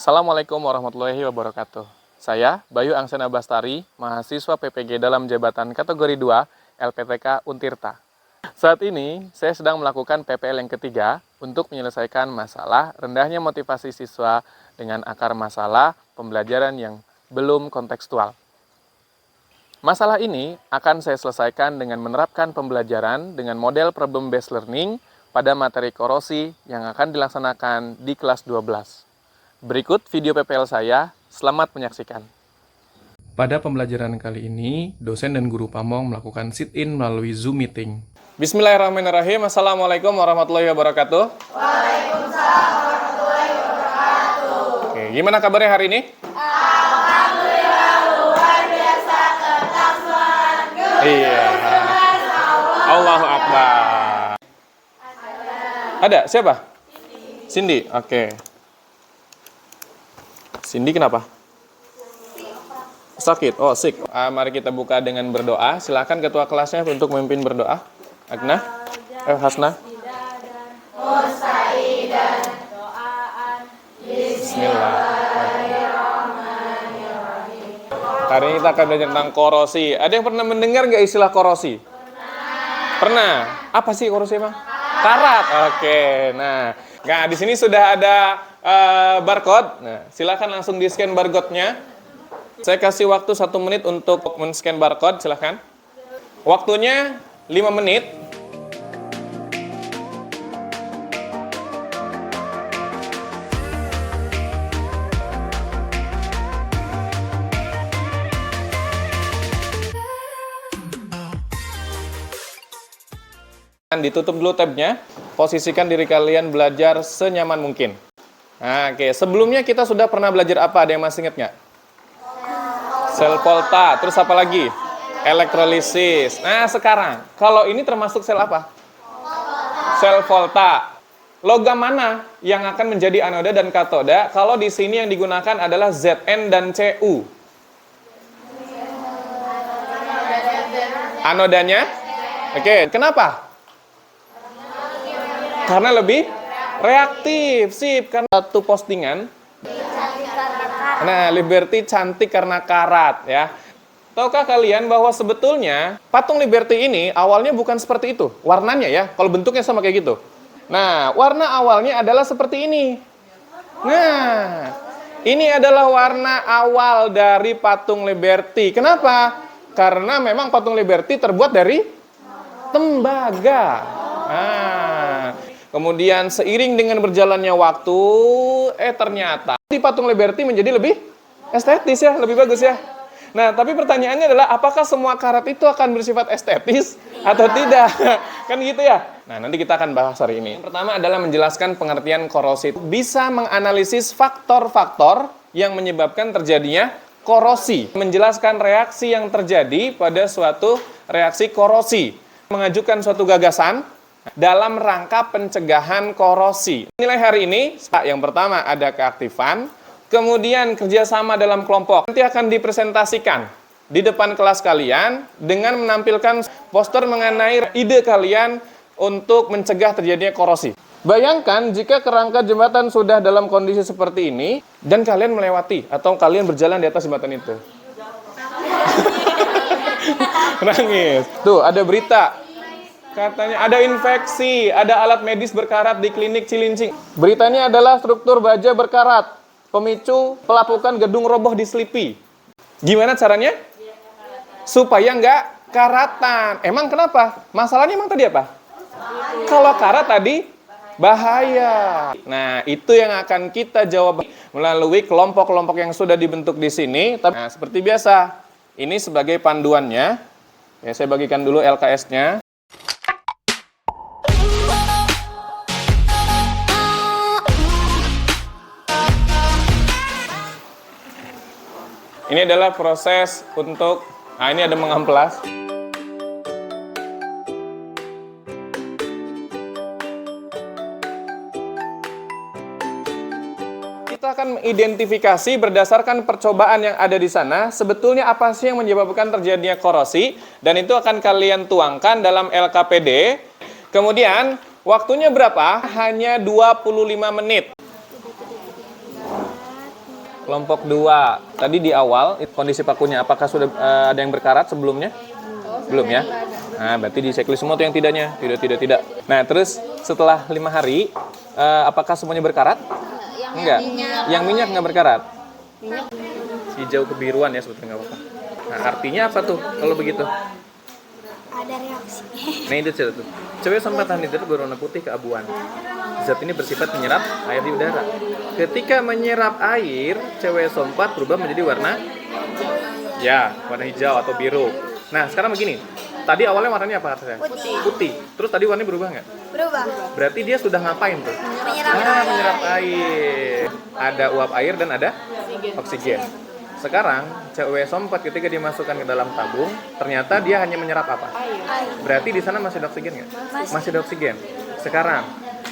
Assalamualaikum warahmatullahi wabarakatuh. Saya, Bayu Angsena Bastari, mahasiswa PPG dalam jabatan kategori 2, LPTK Untirta. Saat ini, saya sedang melakukan PPL yang ketiga untuk menyelesaikan masalah rendahnya motivasi siswa dengan akar masalah pembelajaran yang belum kontekstual. Masalah ini akan saya selesaikan dengan menerapkan pembelajaran dengan model problem-based learning pada materi korosi yang akan dilaksanakan di kelas 12. Berikut video PPL saya, selamat menyaksikan. Pada pembelajaran kali ini, dosen dan guru Pamong melakukan sit-in melalui Zoom meeting. Bismillahirrahmanirrahim. Assalamualaikum warahmatullahi wabarakatuh. Waalaikumsalam warahmatullahi wabarakatuh. Oke, gimana kabarnya hari ini? Alhamdulillah luar biasa, tetap semangat. Iya. Allahu Akbar. Ada siapa? Cindy. Oke. Cindy kenapa? Sakit. Oh, sick. Mari kita buka dengan berdoa. Silakan ketua kelasnya untuk memimpin berdoa. Agna? Hasna? Bismillahirrahmanirrahim. Hari ini kita akan belajar tentang korosi. Ada yang pernah mendengar nggak istilah korosi? Pernah. Apa sih korosi, Bang? Karat. Oke. Nah, di sini sudah ada barcode. Nah, silakan langsung di-scan barcode-nya. Saya kasih waktu 1 menit untuk men-scan barcode, silakan. Waktunya 5 menit. Ditutup dulu tabnya. Posisikan diri kalian belajar senyaman mungkin. Nah, oke. Sebelumnya kita sudah pernah belajar apa? Ada yang masih ingat nggak? Sel volta. Terus apa lagi? Elektrolisis. Nah, sekarang, kalau ini termasuk sel apa? Sel volta. Logam mana yang akan menjadi anoda dan katoda? Kalau di sini yang digunakan adalah Zn dan Cu. Anodanya? Oke, kenapa? Karena lebih reaktif, sip. Karena satu postingan. Nah, Liberty cantik karena karat, ya. Tahukah kalian bahwa sebetulnya patung Liberty ini awalnya bukan seperti itu. Warnanya ya, kalau bentuknya sama kayak gitu. Nah, warna awalnya adalah seperti ini. Nah, ini adalah warna awal dari patung Liberty. Kenapa? Karena memang patung Liberty terbuat dari tembaga. Nah, kemudian seiring dengan berjalannya waktu, ternyata di patung Liberty menjadi lebih estetis ya, lebih bagus ya. Nah, tapi pertanyaannya adalah apakah semua karat itu akan bersifat estetis atau tidak? Kan gitu ya. Nah, nanti kita akan bahas hari ini. Yang pertama adalah menjelaskan pengertian korosi. Bisa menganalisis faktor-faktor yang menyebabkan terjadinya korosi. Menjelaskan reaksi yang terjadi pada suatu reaksi korosi. Mengajukan suatu gagasan dalam rangka pencegahan korosi. Nilai hari ini, yang pertama ada keaktifan, kemudian kerjasama dalam kelompok. Nanti akan dipresentasikan di depan kelas kalian dengan menampilkan poster mengenai ide kalian untuk mencegah terjadinya korosi. Bayangkan jika kerangka jembatan sudah dalam kondisi seperti ini dan kalian melewati atau kalian berjalan di atas jembatan itu. Nangis. Tuh, ada berita. Katanya ada infeksi, ada alat medis berkarat di klinik Cilincing. Beritanya adalah struktur baja berkarat, pemicu pelapukan gedung roboh di Slipi. Gimana caranya? Supaya nggak karatan. Emang kenapa? Masalahnya emang tadi apa? Kalau karat tadi bahaya. Nah, itu yang akan kita jawab melalui kelompok-kelompok yang sudah dibentuk di sini. Nah, seperti biasa, ini sebagai panduannya. Ya, saya bagikan dulu LKS-nya. Ini adalah proses untuk, ini ada mengamplas. Kita akan mengidentifikasi berdasarkan percobaan yang ada di sana, sebetulnya apa sih yang menyebabkan terjadinya korosi, dan itu akan kalian tuangkan dalam LKPD. Kemudian, waktunya berapa? Hanya 25 menit. Kelompok 2. Tadi di awal kondisi pakunya apakah sudah ada yang berkarat sebelumnya? Belum ya? Nah, berarti di checklist semua tuh yang tidaknya. Tidak. Nah, terus setelah 5 hari apakah semuanya berkarat? Enggak. Yang minyak nggak berkarat? Hijau kebiruan ya sebetulnya nggak apa-apa. Nah, artinya apa tuh kalau begitu? Ada reaksi. Nah, itu tuh. Cewek sompat anhidrat berwarna putih keabuan. Zat ini bersifat menyerap air di udara. Ketika menyerap air, cewek sompat berubah menjadi warna hijau atau biru. Nah, sekarang begini. Tadi awalnya warnanya apa katanya? Putih. Terus tadi warnanya berubah nggak? Berubah. Berarti dia sudah ngapain tuh? Menyerap air. Ada uap air dan ada oksigen. Sekarang, cewek sompat ketika dimasukkan ke dalam tabung, ternyata dia hanya menyerap apa? Air. Berarti di sana masih ada oksigen nggak? Masih ada oksigen. Sekarang,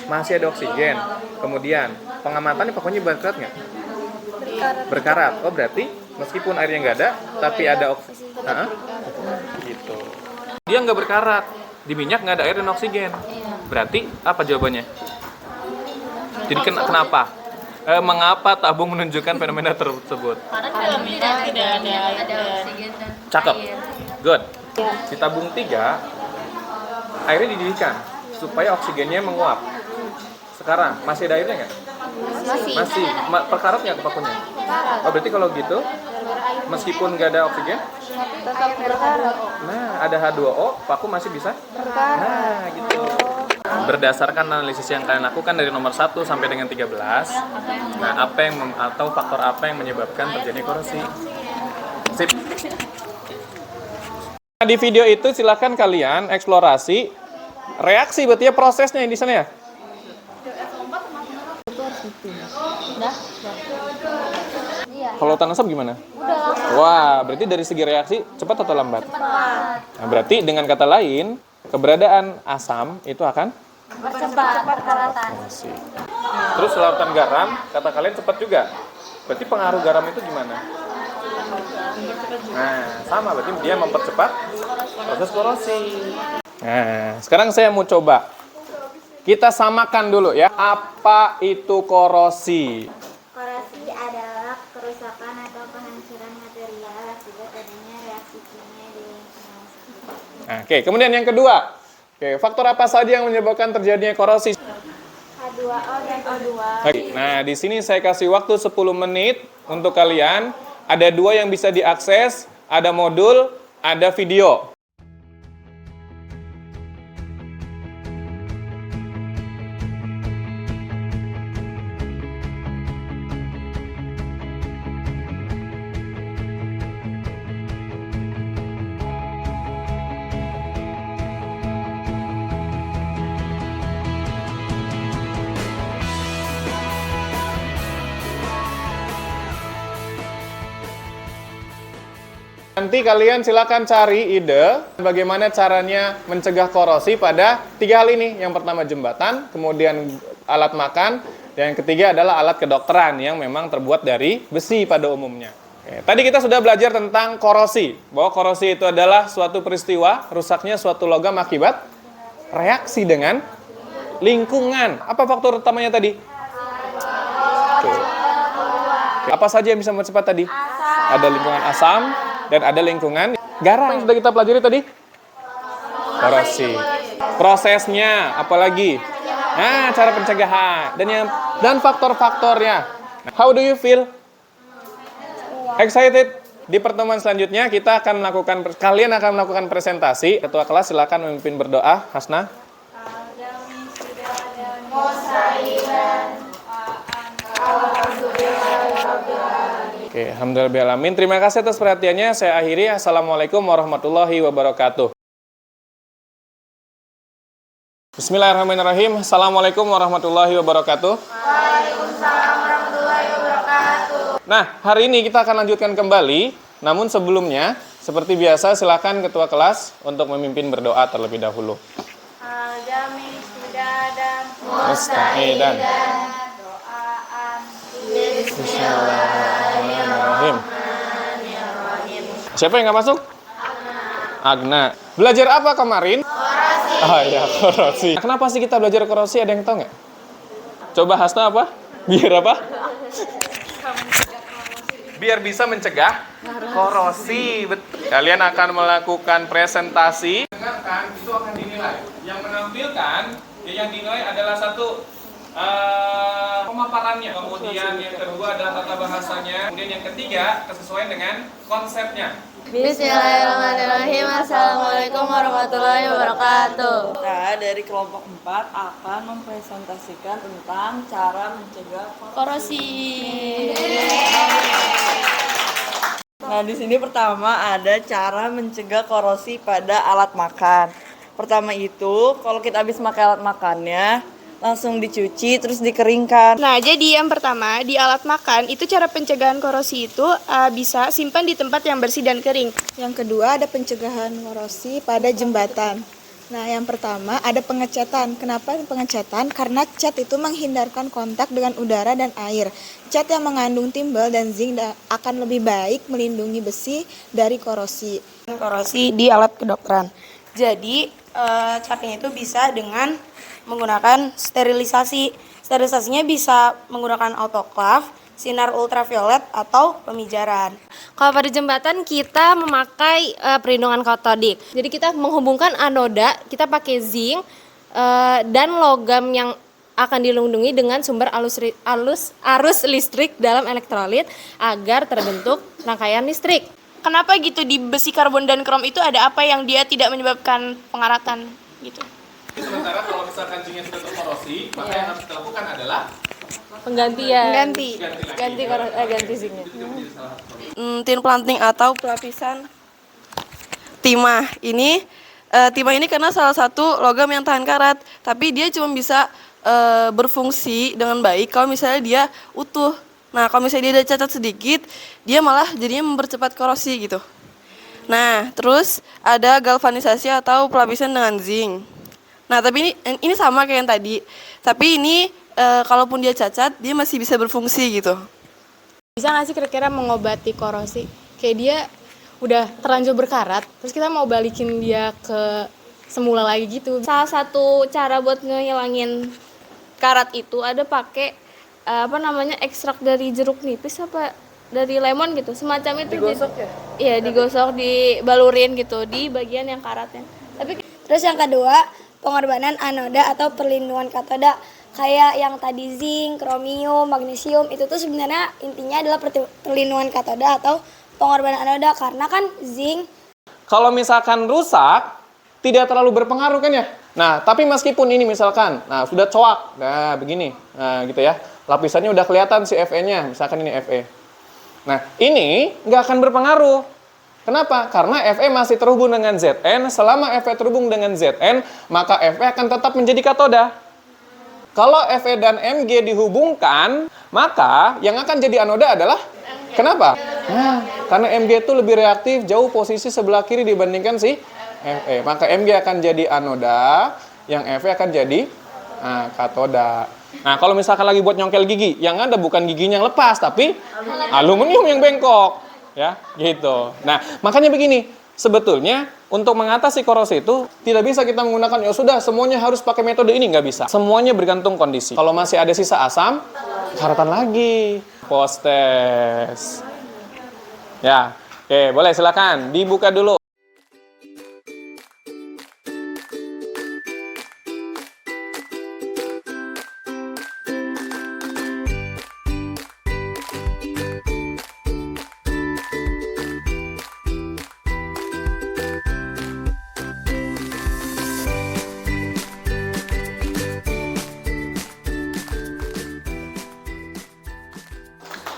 masih ada oksigen. Kemudian, pengamatannya pokoknya berkarat nggak? Berkarat. Oh, berarti meskipun airnya nggak ada, tapi ada oksigen. Gitu. Dia nggak berkarat. Di minyak nggak ada air dan oksigen. Berarti apa jawabannya? Jadi kenapa? Mengapa tabung menunjukkan fenomena tersebut? Karena dalam minyak tidak ada oksigen dan Cakep. air. Good. Di tabung 3, airnya dididihkan supaya oksigennya menguap. Sekarang, masih ada airnya nggak? Masih. Perkarat nggak pakunya? Oh, berarti kalau gitu, meskipun nggak ada oksigen, Tetap berkarat. nah ada H2O, paku masih bisa? Nah, gitu. Berdasarkan analisis yang kalian lakukan dari nomor 1 sampai dengan 13, nah atau faktor apa yang menyebabkan terjadi korosi? Sip. Nah, di video itu silakan kalian eksplorasi reaksi berarti ya prosesnya di sana ya. Kalau tanah asap gimana? Wah, berarti dari segi reaksi cepat atau lambat? Nah, berarti dengan kata lain, keberadaan asam itu akan Percepat perkaratan. korosi. Terus lautan garam, kata kalian cepat juga. Berarti pengaruh garam itu gimana? Nah, sama berarti dia mempercepat proses korosi. Nah, sekarang saya mau coba. Kita samakan dulu ya. Apa itu korosi? Korasi adalah kerusakan atau penghancuran material akibat adanya reaksi kimia di lingkungan sekitar. Nah, oke, kemudian yang kedua. Oke, faktor apa saja yang menyebabkan terjadinya korosi? H2O dan O2. Oke, nah, di sini saya kasih waktu 10 menit untuk kalian. Ada 2 yang bisa diakses, ada modul, ada video. Nanti kalian silakan cari ide bagaimana caranya mencegah korosi pada 3 hal ini. Yang pertama jembatan, kemudian alat makan, dan yang ketiga adalah alat kedokteran yang memang terbuat dari besi pada umumnya. Oke, tadi kita sudah belajar tentang korosi, bahwa korosi itu adalah suatu peristiwa rusaknya suatu logam akibat reaksi dengan lingkungan. Apa faktor utamanya tadi? Oke, apa saja yang bisa mempercepat tadi? Ada lingkungan asam dan ada lingkungan garam yang sudah kita pelajari tadi. Korosi. Prosesnya, apalagi? Nah, cara pencegahan dan faktor-faktornya. How do you feel? Excited? Di pertemuan selanjutnya kalian akan melakukan presentasi. Ketua kelas silakan memimpin berdoa. Hasna. Oke, alhamdulillahirrahmanirrahim. Terima kasih atas perhatiannya. Saya akhiri. Assalamualaikum warahmatullahi wabarakatuh. Bismillahirrahmanirrahim. Assalamualaikum warahmatullahi wabarakatuh. Waalaikumsalam warahmatullahi wabarakatuh. Nah, hari ini kita akan lanjutkan kembali. Namun sebelumnya, seperti biasa, silakan ketua kelas untuk memimpin berdoa terlebih dahulu. Al-Jami Sudadan Mustahidan. doaan. Bismillahirrahmanirrahim. Siapa yang nggak masuk? Agna. Belajar apa kemarin? Korosi. Ah ya, korosi. Kenapa sih kita belajar korosi? Ada yang tahu nggak? Coba Hasna apa? Biar apa? biar bisa mencegah korosi. Betul. Kalian akan melakukan presentasi. Dengarkan, itu akan dinilai. Yang menampilkan, yang dinilai adalah satu pemaparannya. Kemudian yang kedua adalah tata bahasanya. Kemudian yang ketiga kesesuaian dengan konsepnya. Bismillahirrahmanirrahim. Assalamualaikum warahmatullahi wabarakatuh. Nah, dari kelompok 4 akan mempresentasikan tentang cara mencegah Korosi. Nah, di sini pertama ada cara mencegah korosi pada alat makan. Pertama itu, kalau kita habis makan alat makannya, langsung dicuci terus dikeringkan. Nah, jadi yang pertama di alat makan itu cara pencegahan korosi itu bisa simpan di tempat yang bersih dan kering. Yang kedua ada pencegahan korosi pada jembatan. Nah, yang pertama ada pengecatan. Kenapa pengecatan? Karena cat itu menghindarkan kontak dengan udara dan air. Cat yang mengandung timbal dan zinc akan lebih baik melindungi besi dari korosi. Korosi di alat kedokteran. Jadi, catnya itu bisa dengan menggunakan sterilisasi. Sterilisasinya bisa menggunakan autoklaf, sinar ultraviolet, atau pemijaran. Kalau pada jembatan kita memakai perlindungan katodik. Jadi kita menghubungkan anoda, kita pakai zinc dan logam yang akan dilindungi dengan sumber arus listrik dalam elektrolit agar terbentuk rangkaian listrik. Kenapa gitu di besi karbon dan krom itu ada apa yang dia tidak menyebabkan pengaratan gitu? Sementara kalau misalkan zincnya sudah terkorosi, maka yang harus kita lakukan adalah Penggantian. Ganti zincnya. Tin planting atau pelapisan timah. Timah ini karena salah satu logam yang tahan karat, tapi dia cuma bisa berfungsi dengan baik kalau misalnya dia utuh. Nah, kalau misalnya dia ada cacat sedikit, dia malah jadinya mempercepat korosi gitu. Nah, terus ada galvanisasi atau pelapisan dengan zinc. Nah, tapi ini sama kayak yang tadi. Tapi ini kalaupun dia cacat, dia masih bisa berfungsi gitu. Bisa nggak sih kira-kira mengobati korosi? Kayak dia udah terlanjur berkarat, terus kita mau balikin dia ke semula lagi gitu. Salah satu cara buat ngehilangin karat itu ada pakai ekstrak dari jeruk nipis apa dari lemon gitu. Semacam itu. Digosok ya? Iya, digosok, dibalurin gitu di bagian yang karatnya. Terus yang kedua, pengorbanan anoda atau perlindungan katoda. Kayak yang tadi zinc, kromium, magnesium, itu tuh sebenarnya intinya adalah perlindungan katoda atau pengorbanan anoda. Karena kan zinc kalau misalkan rusak, tidak terlalu berpengaruh kan ya? Nah, tapi meskipun ini misalkan, sudah coak, nah begini, nah gitu ya, lapisannya udah kelihatan si Fe-nya, misalkan ini Fe. Nah, ini nggak akan berpengaruh. Kenapa? Karena Fe masih terhubung dengan Zn, selama Fe terhubung dengan Zn, maka Fe akan tetap menjadi katoda. Kalau Fe dan Mg dihubungkan, maka yang akan jadi anoda adalah kenapa? Nah, karena Mg itu lebih reaktif, jauh posisi sebelah kiri dibandingkan si Fe. Maka Mg akan jadi anoda, yang Fe akan jadi katoda. Nah, kalau misalkan lagi buat nyongkel gigi, yang ada bukan giginya yang lepas, tapi aluminium yang bengkok. Ya, gitu. Nah, makanya begini, sebetulnya untuk mengatasi korosi itu tidak bisa kita menggunakan, ya sudah semuanya harus pakai metode ini, nggak bisa. Semuanya bergantung kondisi. Kalau masih ada sisa asam, karatan lagi. Post test. Ya, oke, boleh silakan dibuka dulu.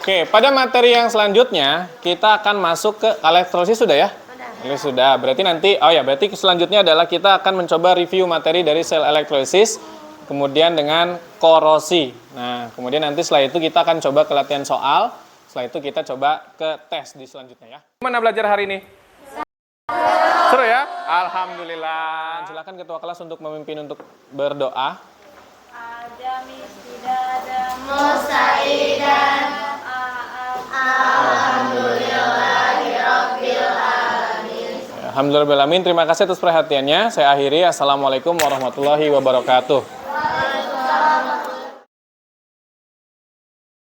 Oke, pada materi yang selanjutnya kita akan masuk ke elektrolisis sudah ya? Ini sudah. Berarti nanti berarti selanjutnya adalah kita akan mencoba review materi dari sel elektrolisis kemudian dengan korosi. Nah, kemudian nanti setelah itu kita akan coba ke latihan soal. Setelah itu kita coba ke tes di selanjutnya ya. Gimana belajar hari ini? Seru ya? Alhamdulillah. Silakan ketua kelas untuk memimpin untuk berdoa. Alhamdulillahirabbil alamin. Terima kasih atas perhatiannya. Saya akhiri. Assalamualaikum warahmatullahi wabarakatuh.